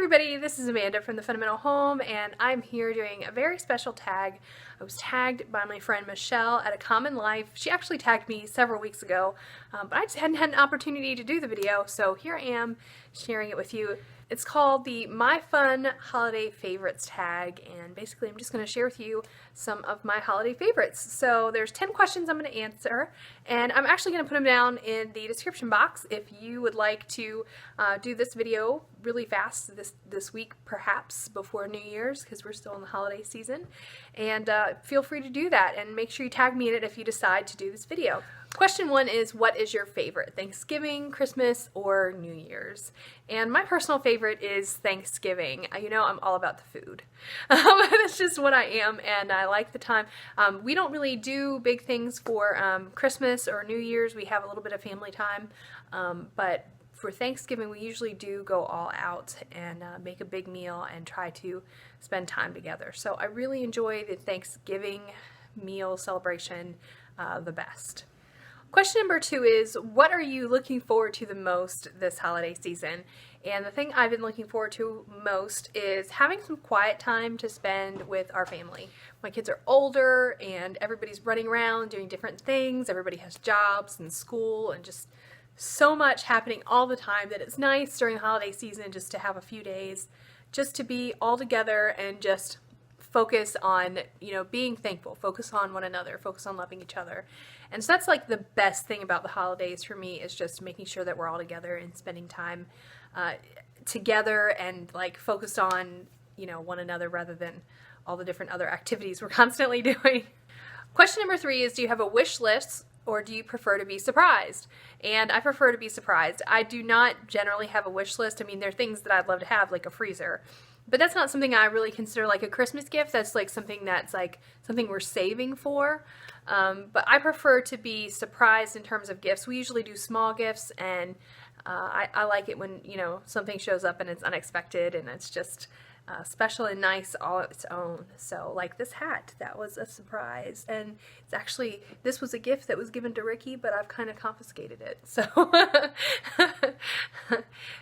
everybody, this is Amanda from The Fundamental Home, and I'm here doing a very special tag. I was tagged by my friend Michelle at A Common Life. She actually tagged me several weeks ago, but I just hadn't had an opportunity to do the video, so here I am sharing it with you. It's called the My Fun Holiday Favorites tag, and basically I'm just going to share with you some of my holiday favorites. So there's 10 questions I'm going to answer, and I'm actually going to put them down in the description box if you would like to do this video really fast this week, perhaps before New Year's, because we're still in the holiday season. And feel free to do that, and make sure you tag me in it if you decide to do this video. Question 1 is, what is your favorite? Thanksgiving, Christmas, or New Year's? And my personal favorite is Thanksgiving. You know, I'm all about the food. That's just what I am, and I like the time. We don't really do big things for Christmas or New Year's. We have a little bit of family time, but for Thanksgiving, we usually do go all out and make a big meal and try to spend time together. So I really enjoy the Thanksgiving meal celebration the best. Question number 2 is, what are you looking forward to the most this holiday season? And the thing I've been looking forward to most is having some quiet time to spend with our family. My kids are older and everybody's running around doing different things. Everybody has jobs and school and just so much happening all the time that it's nice during the holiday season just to have a few days just to be all together and just focus on, you know, being thankful, focus on one another, focus on loving each other. And so that's like the best thing about the holidays for me, is just making sure that we're all together and spending time together and like focused on, you know, one another rather than all the different other activities we're constantly doing. Question number 3 is, do you have a wish list, or do you prefer to be surprised? And I prefer to be surprised. I do not generally have a wish list. I mean, there are things that I'd love to have, like a freezer. But that's not something I really consider like a Christmas gift. That's like something we're saving for. But I prefer to be surprised in terms of gifts. We usually do small gifts, and I like it when, you know, something shows up and it's unexpected and it's just special and nice all its own. So like this hat, that was a surprise, and it's actually, this was a gift that was given to Ricky, but I've kind of confiscated it. So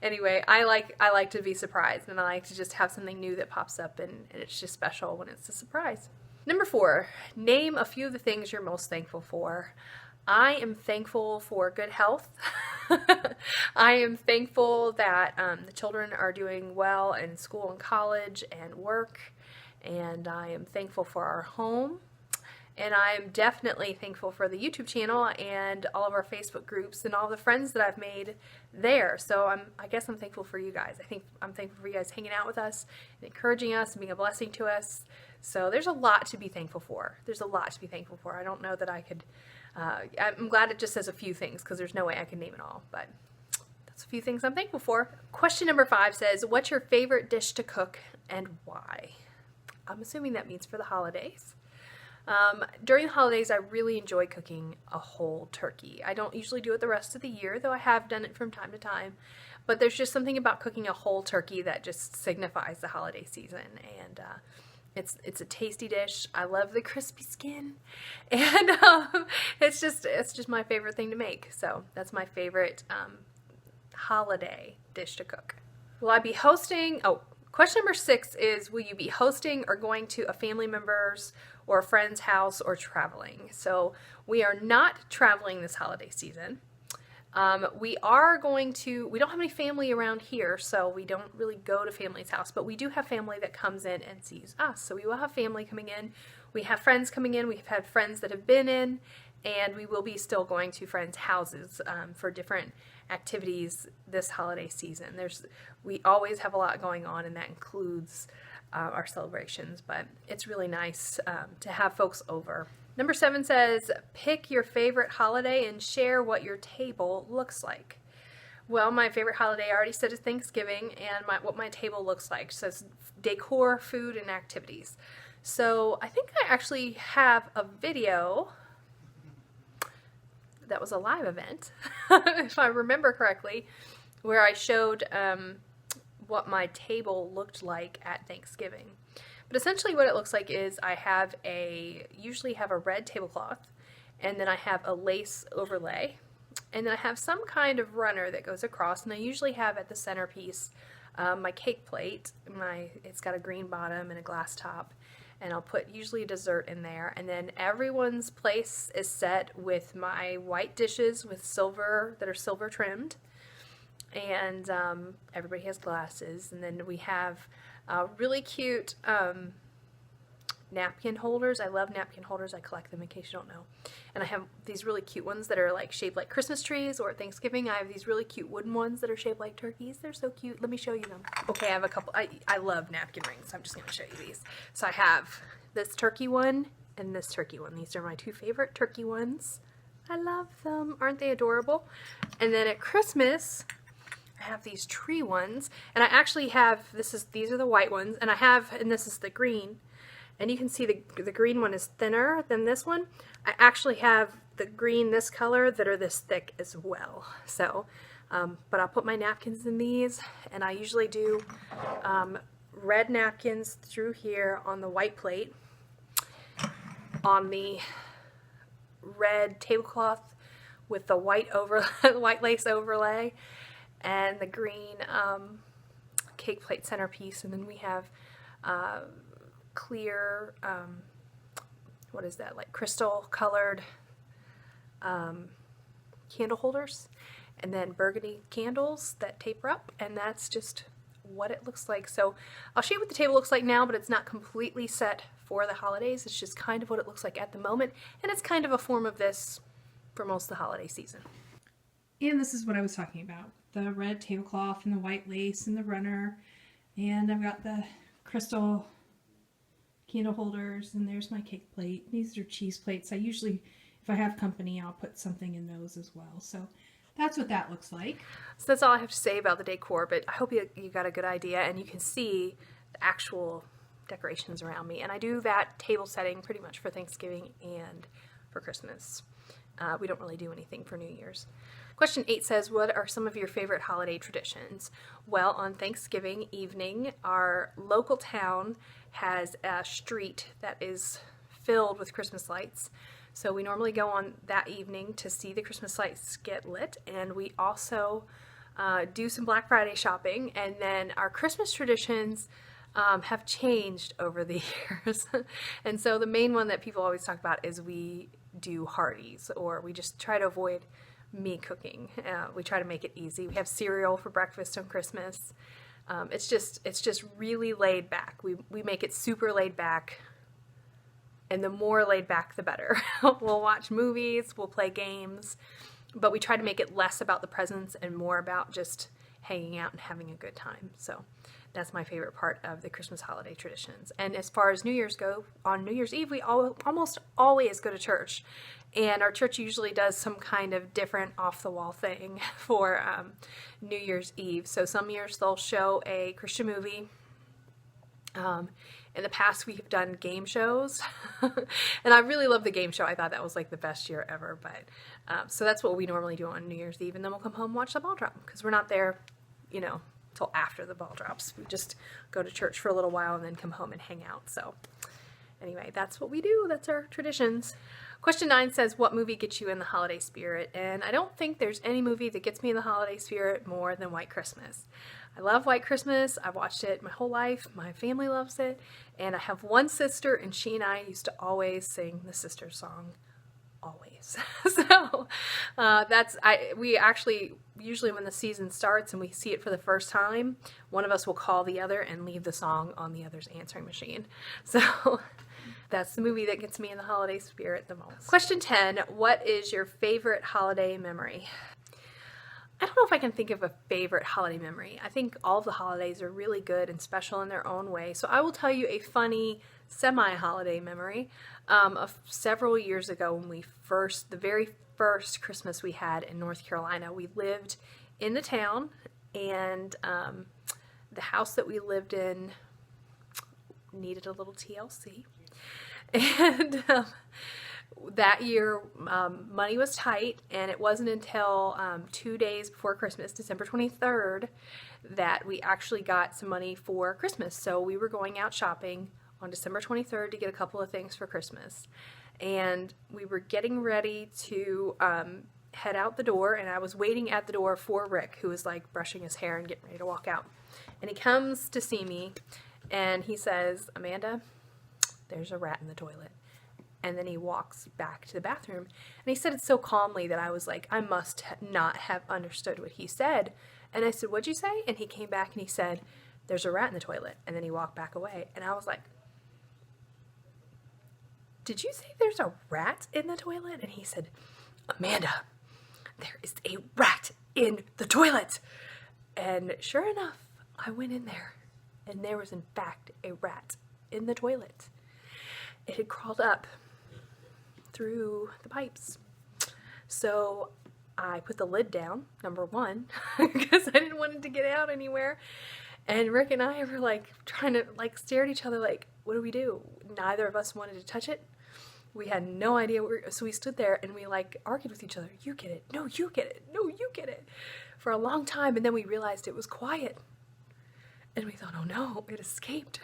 anyway, I like to be surprised, and I like to just have something new that pops up, and it's just special when it's a surprise. Number 4, name a few of the things you're most thankful for. I am thankful for good health. I am thankful that the children are doing well in school and college and work, and I am thankful for our home, and I am definitely thankful for the YouTube channel and all of our Facebook groups and all the friends that I've made there. So I guess I'm thankful for you guys. I'm thankful for you guys hanging out with us and encouraging us and being a blessing to us. So there's a lot to be thankful for. There's a lot to be thankful for. I don't know that I could, I'm glad it just says a few things, because there's no way I can name it all, but that's a few things I'm thankful for. Question number 5 says, what's your favorite dish to cook and why? I'm assuming that means for the holidays. During the holidays, I really enjoy cooking a whole turkey. I don't usually do it the rest of the year, though I have done it from time to time. But there's just something about cooking a whole turkey that just signifies the holiday season, and it's a tasty dish. I love the crispy skin, and it's just my favorite thing to make. So that's my favorite holiday dish to cook. Will I be hosting? Oh, question number 6 is, will you be hosting or going to a family member's or a friend's house or traveling? So we are not traveling this holiday season. We don't have any family around here, so we don't really go to family's house, but we do have family that comes in and sees us. So we will have family coming in. We have friends coming in. We've had friends that have been in, and we will be still going to friends' houses for different activities this holiday season. We always have a lot going on, and that includes our celebrations, but it's really nice to have folks over. Number 7 says, pick your favorite holiday and share what your table looks like. Well, my favorite holiday, I already said, is Thanksgiving, and what my table looks like. It says decor, food, and activities. So I think I actually have a video that was a live event, if I remember correctly, where I showed what my table looked like at Thanksgiving. But essentially what it looks like is I usually have a red tablecloth, and then I have a lace overlay, and then I have some kind of runner that goes across, and I usually have at the centerpiece My cake plate, it's got a green bottom and a glass top, and I'll put usually a dessert in there. And then everyone's place is set with my white dishes with silver, that are silver trimmed. And everybody has glasses. And then we have really cute napkin holders. I love napkin holders. I collect them, in case you don't know. And I have these really cute ones that are like shaped like Christmas trees, or at Thanksgiving I have these really cute wooden ones that are shaped like turkeys. They're so cute. Let me show you them. Okay, I have a couple. I love napkin rings, so I'm just going to show you these. So I have this turkey one and this turkey one. These are my two favorite turkey ones. I love them. Aren't they adorable? And then at Christmas, I have these tree ones, and I actually have, these are the white ones, and this is the green. And you can see the green one is thinner than this one. I actually have the green this color that are this thick as well. So, but I'll put my napkins in these, and I usually do red napkins through here on the white plate, on the red tablecloth with the white white lace overlay, and the green cake plate centerpiece, and then we have clear, what is that, like crystal colored candle holders, and then burgundy candles that taper up, and that's just what it looks like. So I'll show you what the table looks like now, but it's not completely set for the holidays. It's just kind of what it looks like at the moment, and it's kind of a form of this for most of the holiday season. And this is what I was talking about. The red tablecloth and the white lace and the runner, and I've got the crystal candle holders, and there's my cake plate. These are cheese plates. I usually, if I have company, I'll put something in those as well. So that's what that looks like. So that's all I have to say about the decor, but I hope you got a good idea, and you can see the actual decorations around me. And I do that table setting pretty much for Thanksgiving and for Christmas. We don't really do anything for New Year's. Question 8 says, what are some of your favorite holiday traditions? Well, on Thanksgiving evening, our local town has a street that is filled with Christmas lights. So we normally go on that evening to see the Christmas lights get lit, and we also do some Black Friday shopping. And then our Christmas traditions have changed over the years. And so the main one that people always talk about is we do Hearties, or we just try to avoid me cooking. We try to make it easy. We have cereal for breakfast on Christmas. It's just really laid back. We make it super laid back, and the more laid back the better. We'll watch movies, we'll play games, but we try to make it less about the presents and more about just hanging out and having a good time. So that's my favorite part of the Christmas holiday traditions. And as far as New Year's go, on New Year's Eve, we almost always go to church. And our church usually does some kind of different off-the-wall thing for New Year's Eve. So some years they'll show a Christian movie. In the past, we have done game shows. And I really love the game show. I thought that was like the best year ever. But so that's what we normally do on New Year's Eve. And then we'll come home and watch the ball drop, because we're not there, you know, till after the ball drops. We just go to church for a little while and then come home and hang out. So anyway, that's what we do. That's our traditions. Question 9 says, what movie gets you in the holiday spirit? And I don't think there's any movie that gets me in the holiday spirit more than White Christmas. I love White Christmas. I've watched it my whole life. My family loves it. And I have one sister, and she and I used to always sing the sister song. Always. So we actually, usually when the season starts and we see it for the first time, one of us will call the other and leave the song on the other's answering machine. So that's the movie that gets me in the holiday spirit the most. Question 10, what is your favorite holiday memory? I don't know if I can think of a favorite holiday memory. I think all of the holidays are really good and special in their own way. So I will tell you a funny semi-holiday memory of several years ago when the very first Christmas we had in North Carolina. We lived in the town, and the house that we lived in needed a little TLC. And that year, money was tight, and it wasn't until 2 days before Christmas, December 23rd, that we actually got some money for Christmas. So we were going out shopping on December 23rd to get a couple of things for Christmas. And we were getting ready to head out the door, and I was waiting at the door for Rick, who was like brushing his hair and getting ready to walk out. And he comes to see me, and he says, "Amanda, there's a rat in the toilet." And then he walks back to the bathroom, and he said it so calmly that I was like, I must not have understood what he said. And I said, "What'd you say?" And he came back and he said, "There's a rat in the toilet." And then he walked back away, and I was like, "Did you say there's a rat in the toilet?" And he said, "Amanda, there is a rat in the toilet." And sure enough, I went in there, and there was in fact a rat in the toilet. It had crawled up through the pipes. So I put the lid down, number one, because I didn't want it to get out anywhere. And Rick and I were like trying to like stare at each other like, what do we do? Neither of us wanted to touch it. We had no idea so we stood there and we like argued with each other. You get it. No, you get it. No, you get it. For a long time, and then we realized it was quiet. And we thought, oh no, it escaped.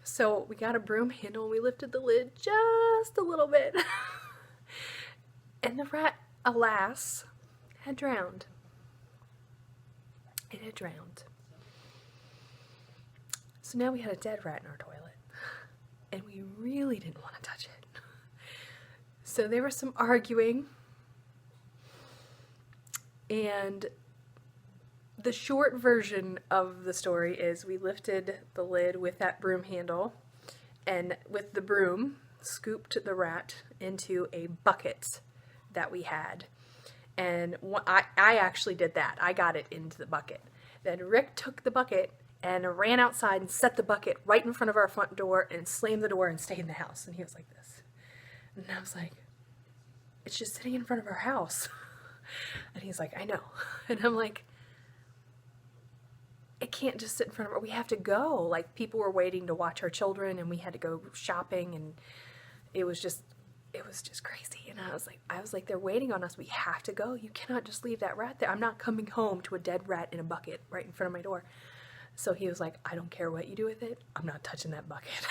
So we got a broom handle and we lifted the lid just a little bit. And the rat, alas, had drowned. It had drowned. So now we had a dead rat in our toilet. And we really didn't want to touch it. So there was some arguing. And the short version of the story is we lifted the lid with that broom handle and with the broom scooped the rat into a bucket that we had. And I actually did that. I got it into the bucket. Then Rick took the bucket and ran outside and set the bucket right in front of our front door and slammed the door and stayed in the house. And he was like this. And I was like, it's just sitting in front of our house. And he's like, I know. And I'm like, it can't just sit in front of her. We have to go. Like, people were waiting to watch our children, and we had to go shopping, and it was just crazy. And I was like, they're waiting on us. We have to go. You cannot just leave that rat there. I'm not coming home to a dead rat in a bucket right in front of my door. So he was like, I don't care what you do with it. I'm not touching that bucket.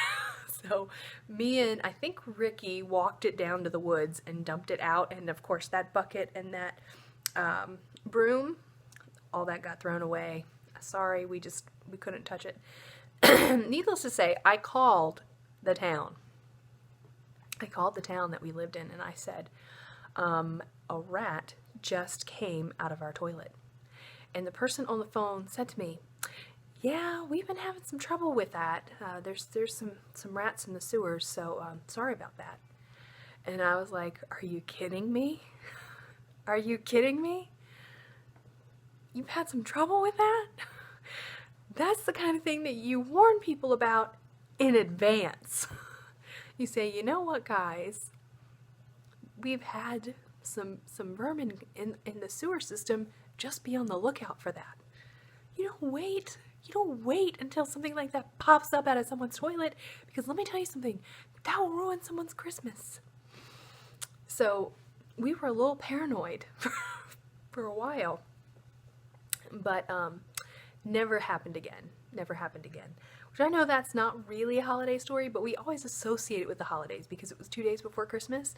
So me and I think Ricky walked it down to the woods and dumped it out. And of course that bucket and that broom, all that got thrown away. Sorry, we couldn't touch it. Needless to say, I called the town. I called the town that we lived in, and I said, a rat just came out of our toilet. And the person on the phone said to me, yeah, we've been having some trouble with that. There's some rats in the sewers, so sorry about that. And I was like, are you kidding me? Are you kidding me? You've had some trouble with that? That's the kind of thing that you warn people about in advance. You say, you know what, guys? We've had some vermin in the sewer system. Just be on the lookout for that. You don't wait until something like that pops up out of someone's toilet, because let me tell you something, that will ruin someone's Christmas. So we were a little paranoid for a while. But never happened again. Never happened again. Which I know that's not really a holiday story, but we always associate it with the holidays because it was 2 days before Christmas.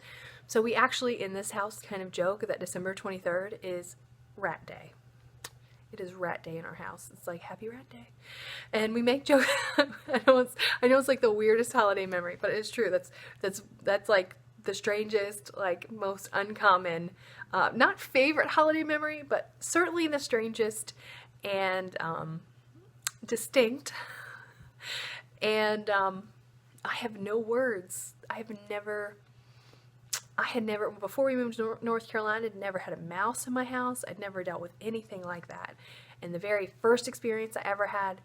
So we actually, in this house, kind of joke that December 23rd is Rat Day. It is Rat Day in our house. It's like, Happy Rat Day. And we make jokes. I know it's like the weirdest holiday memory, but it's true. That's like the strangest, like most uncommon, not favorite holiday memory, but certainly the strangest and distinct. And I have no words. I had never, before we moved to North Carolina, I'd never had a mouse in my house. I'd never dealt with anything like that. And the very first experience I ever had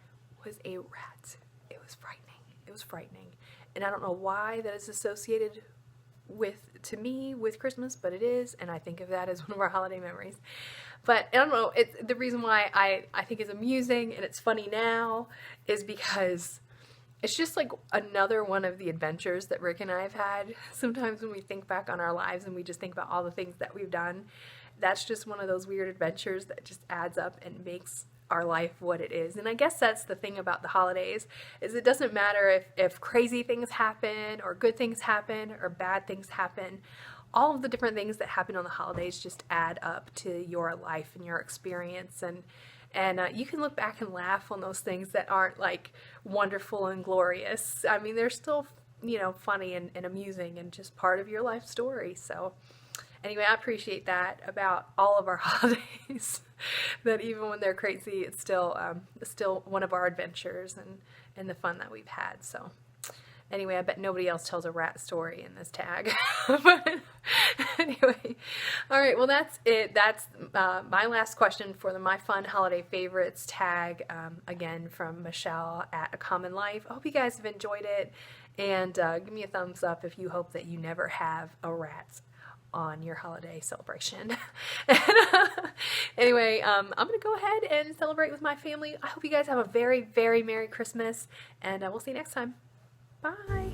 was a rat. It was frightening. It was frightening. And I don't know why that is associated to me with Christmas, but it is, and I think of that as one of our holiday memories. But I don't know, the reason why I think it's amusing and it's funny now is because it's just like another one of the adventures that Rick and I have had. Sometimes when we think back on our lives and we just think about all the things that we've done, that's just one of those weird adventures that just adds up and makes our life what it is. And I guess that's the thing about the holidays, is it doesn't matter if crazy things happen or good things happen or bad things happen. all of the different things that happen on the holidays just add up to your life and your experience, and you can look back and laugh on those things that aren't like wonderful and glorious. I mean, they're still, you know, funny and amusing and just part of your life story. So anyway, I appreciate that about all of our holidays, that even when they're crazy, it's still one of our adventures and the fun that we've had. So anyway, I bet nobody else tells a rat story in this tag. But anyway, all right, well, that's it. That's my last question for the My Fun Holiday Favorites tag, again, from Michelle at A Common Life. I hope you guys have enjoyed it, and give me a thumbs up if you hope that you never have a rat on your holiday celebration. Anyway, I'm gonna go ahead and celebrate with my family. I hope you guys have a very, very Merry Christmas, and we'll see you next time. Bye.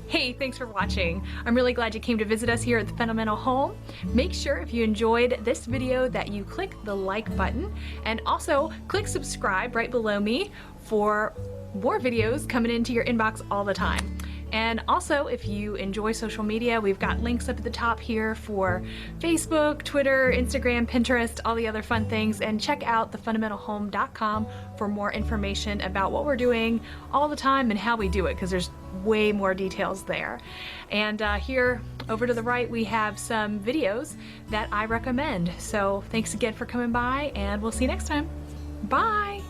Hey, thanks for watching. I'm really glad you came to visit us here at the Fundamental Home. Make sure if you enjoyed this video that you click the like button, and also click subscribe right below me for more videos coming into your inbox all the time. And also, if you enjoy social media, we've got links up at the top here for Facebook, Twitter, Instagram, Pinterest, all the other fun things. And check out thefundamentalhome.com for more information about what we're doing all the time and how we do it, because there's way more details there. And here over to the right, we have some videos that I recommend. So thanks again for coming by, and we'll see you next time. Bye!